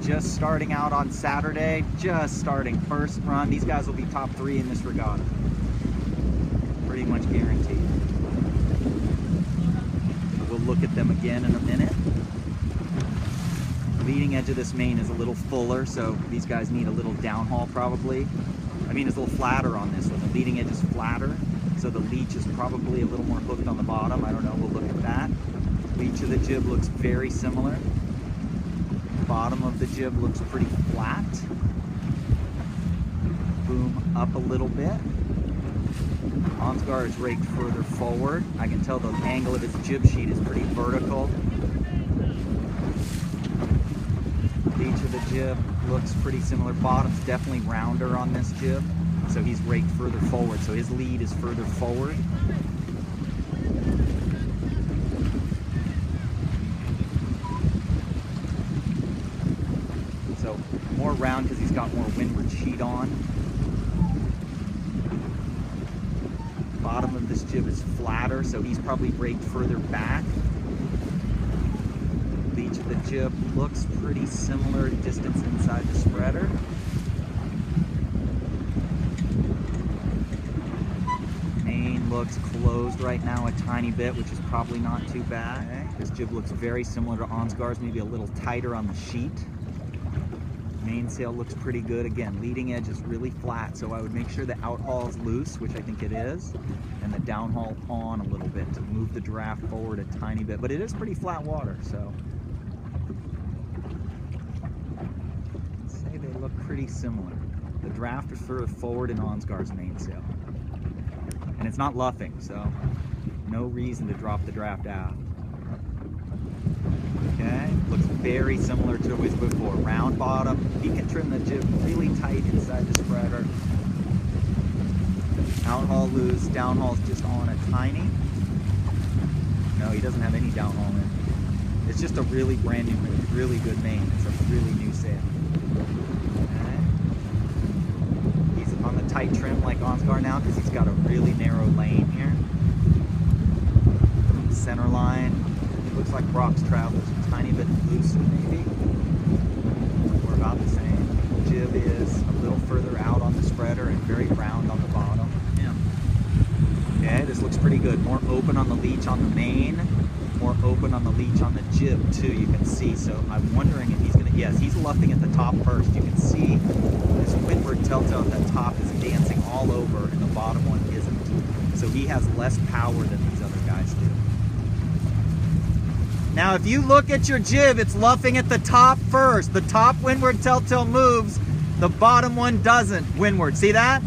just starting out on Saturday, just starting first run. These guys will be top 3 in this regatta. Pretty much guaranteed. We'll look at them again in a minute. The leading edge of this main is a little fuller, so these guys need a little downhaul probably. I mean, it's a little flatter on this one. The leading edge is flatter, so the leech is probably a little more hooked on the bottom. I don't know, we'll look at that. Leech of the jib looks very similar. Bottom of the jib looks pretty flat. Boom up a little bit. Ansgar is raked further forward. I can tell the angle of his jib sheet is pretty vertical. Leech of the jib looks pretty similar. Bottom's definitely rounder on this jib, so he's raked further forward, so his lead is further forward. So more round because he's got more windward sheet on. Bottom of this jib is flatter, so he's probably raked further back. Leech of the jib looks pretty similar distance inside the spreader. Main looks closed right now a tiny bit, which is probably not too bad. Okay. This jib looks very similar to Ansgar's, maybe a little tighter on the sheet. Mainsail looks pretty good. Again, leading edge is really flat, so I would make sure the outhaul is loose, which I think it is, and the downhaul on a little bit to move the draft forward a tiny bit. But it is pretty flat water, so I'd say they look pretty similar. The draft is further forward in Ansgar's mainsail, and it's not luffing, so no reason to drop the draft aft. Okay, looks very similar to his before. Round bottom. He can trim the jib really tight inside the spreader. Outhaul loose. Downhaul's just on a tiny. No, he doesn't have any downhaul in. It's just a really brand new, really good main. It's a really new sail. Okay. He's on the tight trim like Ansgar now because he's got a really narrow lane here. Center line. Looks like Brock's Traveler's a tiny bit looser, maybe. We're about the same. Jib is a little further out on the spreader and very round on the bottom. Yeah. Okay, this looks pretty good. More open on the leech on the main, more open on the leech on the jib too, you can see. So I'm wondering if he's gonna, yes, he's luffing at the top first. You can see this windward telltale at the top is dancing all over and the bottom one isn't. So he has less power than these other guys do. Now, if you look at your jib, it's luffing at the top first. The top windward telltale moves, the bottom one doesn't windward. See that?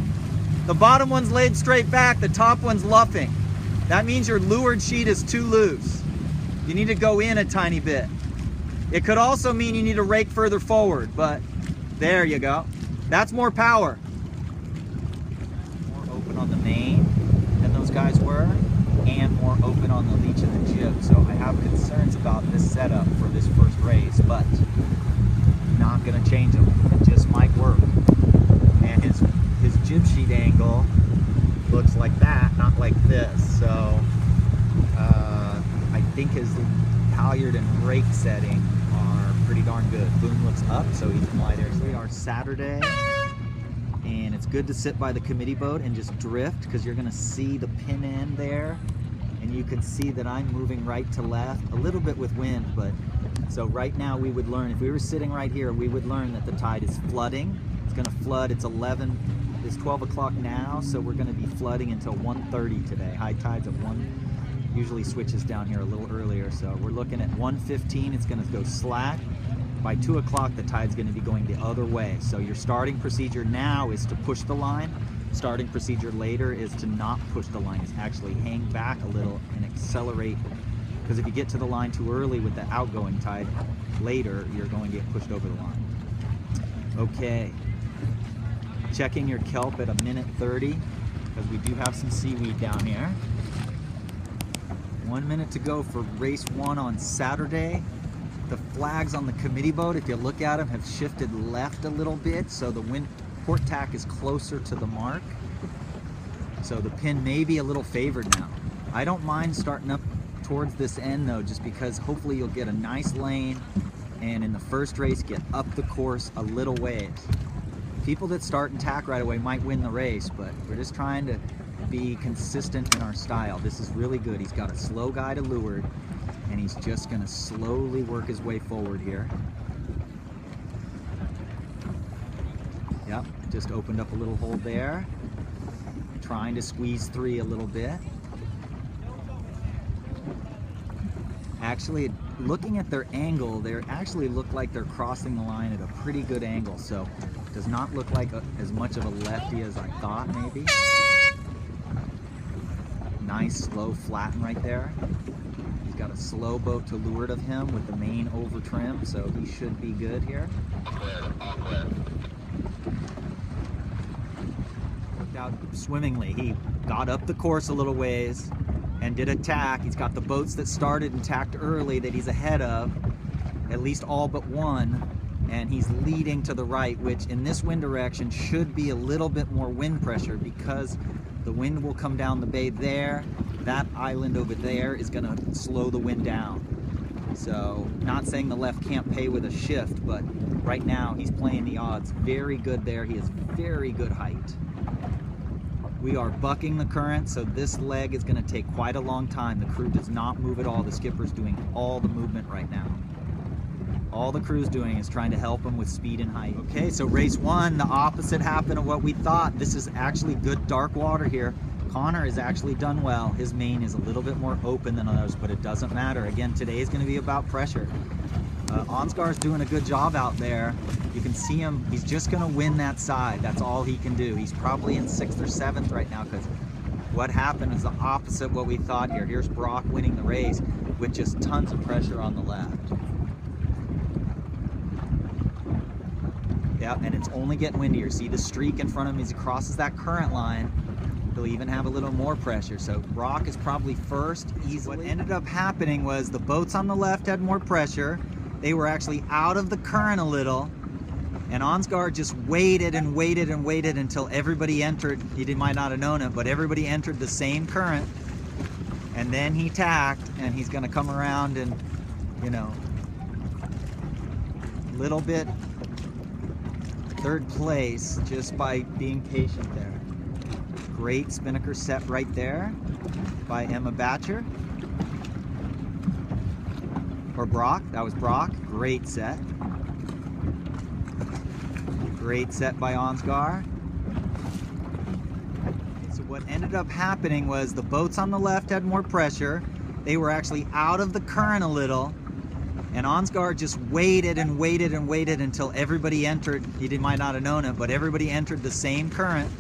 The bottom one's laid straight back, the top one's luffing. That means your leeward sheet is too loose. You need to go in a tiny bit. It could also mean you need to rake further forward, but there you go. That's more power. More open on the main than those guys were, and more open on the leech and the jib. So I have concerns about this setup for this first race, but not gonna change them. It just might work. And his jib sheet angle looks like that, not like this. So I think his halyard and rake setting are pretty darn good. Boom looks up, so he's wide air. We are Saturday, and it's good to sit by the committee boat and just drift because you're gonna see the pin end there. And you can see that I'm moving right to left, a little bit with wind, but so right now we would learn, if we were sitting right here, we would learn that the tide is flooding. It's gonna flood, it's 12 o'clock now, so we're gonna be flooding until 1:30 today. High tide's at 1, usually switches down here a little earlier, so we're looking at 1:15, it's gonna go slack. By 2 o'clock, the tide's gonna be going the other way. So your starting procedure now is to push the line. Starting procedure later is to not push the line, is actually hang back a little and accelerate, because if you get to the line too early with the outgoing tide, later you're going to get pushed over the line. Okay, checking your kelp at 1:30, because we do have some seaweed down here. 1 minute to go for race 1 on Saturday. The flags on the committee boat, if you look at them, have shifted left a little bit, so the port tack is closer to the mark. So the pin may be a little favored now. I don't mind starting up towards this end though, just because hopefully you'll get a nice lane and in the first race get up the course a little ways. People that start and tack right away might win the race, but we're just trying to be consistent in our style. This is really good. He's got a slow guy to leeward, and he's just going to slowly work his way forward here. Yep, just opened up a little hole there. Trying to squeeze 3 a little bit. Actually, looking at their angle, they actually look like they're crossing the line at a pretty good angle, so it does not look like as much of a lefty as I thought maybe. Nice slow flatten right there. He's got a slow boat to leeward of him with the main over trim, so he should be good here. Worked out swimmingly. He got up the course a little ways and did a tack. He's got the boats that started and tacked early that he's ahead of, at least all but one, and he's leading to the right, which in this wind direction should be a little bit more wind pressure because the wind will come down the bay there. That island over there is going to slow the wind down. So, not saying the left can't pay with a shift, but right now he's playing the odds very good there. He has very good height. We are bucking the current, so this leg is going to take quite a long time. The crew does not move at all. The skipper's doing all the movement right now. All the crew's doing is trying to help him with speed and height. Okay, so race 1, the opposite happened of what we thought. This is actually good dark water here. Connor has actually done well. His main is a little bit more open than others, but it doesn't matter. Again, today is going to be about pressure. Ansgar's doing a good job out there. You can see him, he's just going to win that side. That's all he can do. He's probably in 6th or 7th right now because what happened is the opposite of what we thought here. Here's Brock winning the race with just tons of pressure on the left. Yeah, and it's only getting windier. See the streak in front of him as he crosses that current line. He'll even have a little more pressure. So Brock is probably first easily. What ended up happening was the boats on the left had more pressure. They were actually out of the current a little. And Ansgar just waited and waited and waited until everybody entered. He might not have known it, but everybody entered the same current. And then he tacked, and he's going to come around and, you know, a little bit 3rd place just by being patient there. Great spinnaker set right there by Emma Batcher. Or Brock, that was Brock. Great set. Great set by Ansgar. So what ended up happening was the boats on the left had more pressure. They were actually out of the current a little. And Ansgar just waited and waited and waited until everybody entered. He might not have known it, but everybody entered the same current.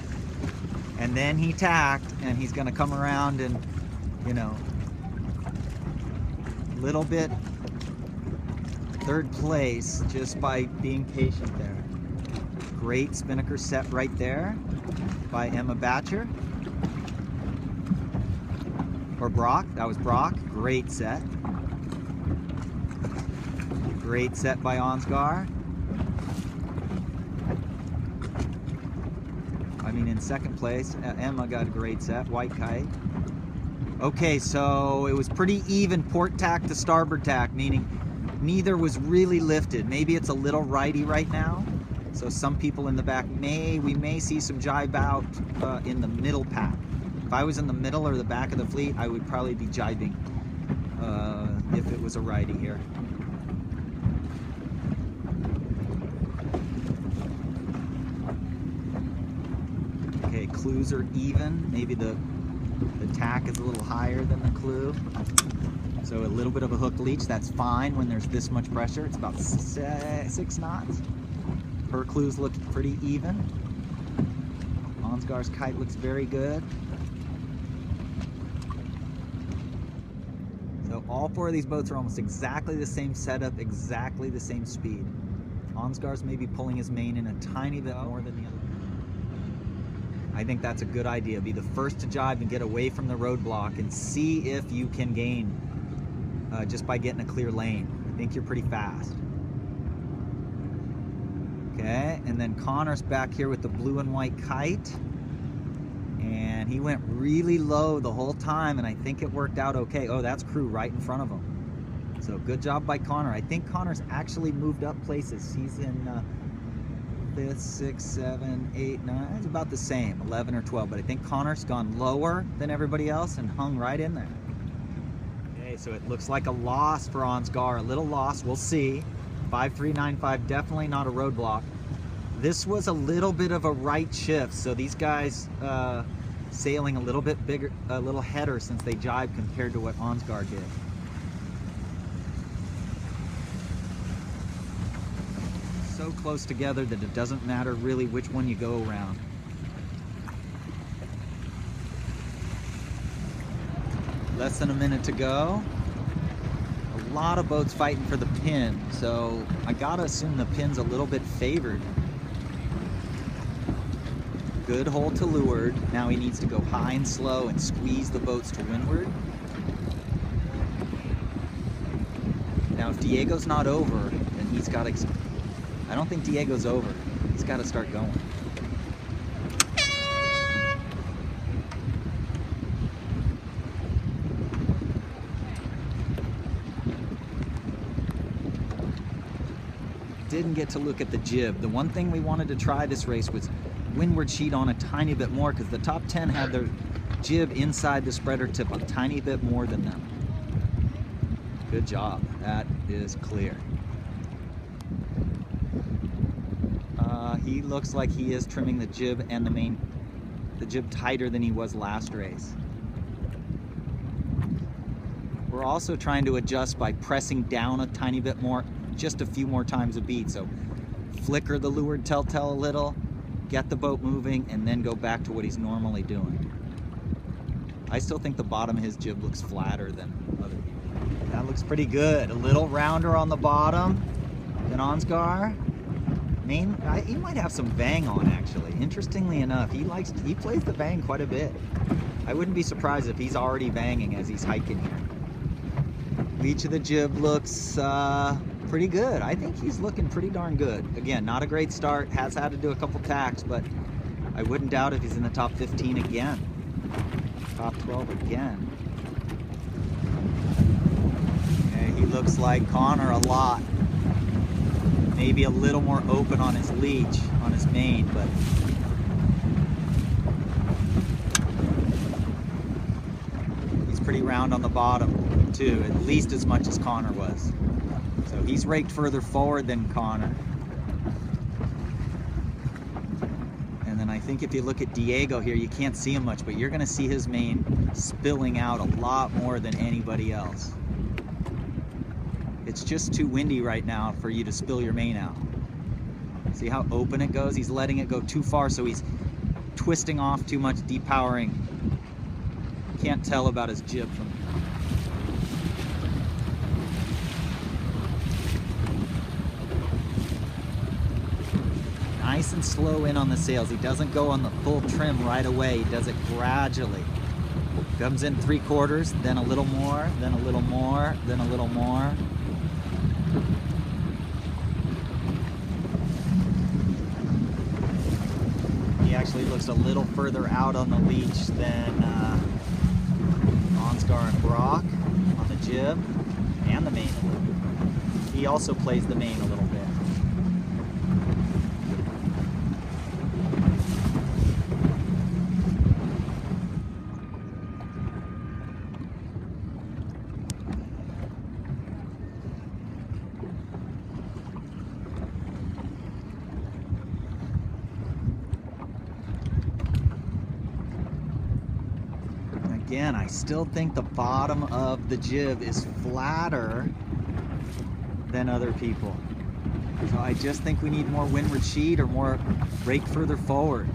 And then he tacked, and he's going to come around and, you know, a little bit 3rd place just by being patient there. Great spinnaker set right there by Emma Batcher. Or Brock, that was Brock. Great set. Great set by Ansgar. I mean, in 2nd place, Emma got a great set, White Kite. Okay, so it was pretty even port tack to starboard tack, meaning neither was really lifted. Maybe it's a little righty right now, so some people in the back we may see some jibe out in the middle pack. If I was in the middle or the back of the fleet, I would probably be jibing if it was a righty here. Okay, clues are even. Maybe the tack is a little higher than the clue. So a little bit of a hook leech, that's fine when there's this much pressure. It's about 6 knots. Her clues look pretty even. Ansgar's kite looks very good. So all 4 of these boats are almost exactly the same setup, exactly the same speed. Ansgar's maybe pulling his main in a tiny bit more than the other. I think that's a good idea. Be the first to jibe and get away from the roadblock and see if you can gain just by getting a clear lane. I think you're pretty fast. Okay, and then Connor's back here with the blue and white kite. And he went really low the whole time, and I think it worked out okay. Oh, that's crew right in front of him. So good job by Connor. I think Connor's actually moved up places. He's in 5th, 6th, 7th, 8th, 9. It's about the same, 11 or 12. But I think Connor's gone lower than everybody else and hung right in there. Okay, so it looks like a loss for Ansgar. A little loss, we'll see. 5395, definitely not a roadblock. This was a little bit of a right shift, so these guys sailing a little bit bigger, a little header since they jibed compared to what Ansgar did. So close together that it doesn't matter really which one you go around. Less than a minute to go. A lot of boats fighting for the pin, so I gotta assume the pin's a little bit favored. Good hole to leeward. Now he needs to go high and slow and squeeze the boats to windward. Now if Diego's not over, then he's got to... I don't think Diego's over. He's got to start going. Didn't get to look at the jib. The one thing we wanted to try this race was windward sheet on a tiny bit more, because the top 10 had their jib inside the spreader tip a tiny bit more than them. Good job. That is clear. He looks like he is trimming the jib and the jib tighter than he was last race. We're also trying to adjust by pressing down a tiny bit more, just a few more times a beat. So flicker the leeward telltale a little, get the boat moving, and then go back to what he's normally doing. I still think the bottom of his jib looks flatter than other people. That looks pretty good. A little rounder on the bottom than Ansgar. He might have some vang on, actually. Interestingly enough, he plays the vang quite a bit. I wouldn't be surprised if he's already vanging as he's hiking here. Leach of the jib looks pretty good. I think he's looking pretty darn good. Again, not a great start. Has had to do a couple tacks, but I wouldn't doubt if he's in the top 15 again. Top 12 again. Okay, he looks like Connor a lot. Maybe a little more open on his leach, on his main, but he's pretty round on the bottom too, at least as much as Connor was. So he's raked further forward than Connor. And then I think if you look at Diego here, you can't see him much, but you're gonna see his main spilling out a lot more than anybody else. It's just too windy right now for you to spill your main out. See how open it goes? He's letting it go too far, so he's twisting off too much, depowering. Can't tell about his jib from here. Nice and slow in on the sails. He doesn't go on the full trim right away. He does it gradually. Comes in 3/4, then a little more, then a little more, then a little more. He actually looks a little further out on the leach than Ansgar and Brock on the jib and the main a little bit. He also plays the main a little bit. Again, I still think the bottom of the jib is flatter than other people. So I just think we need more windward sheet or more rake further forward.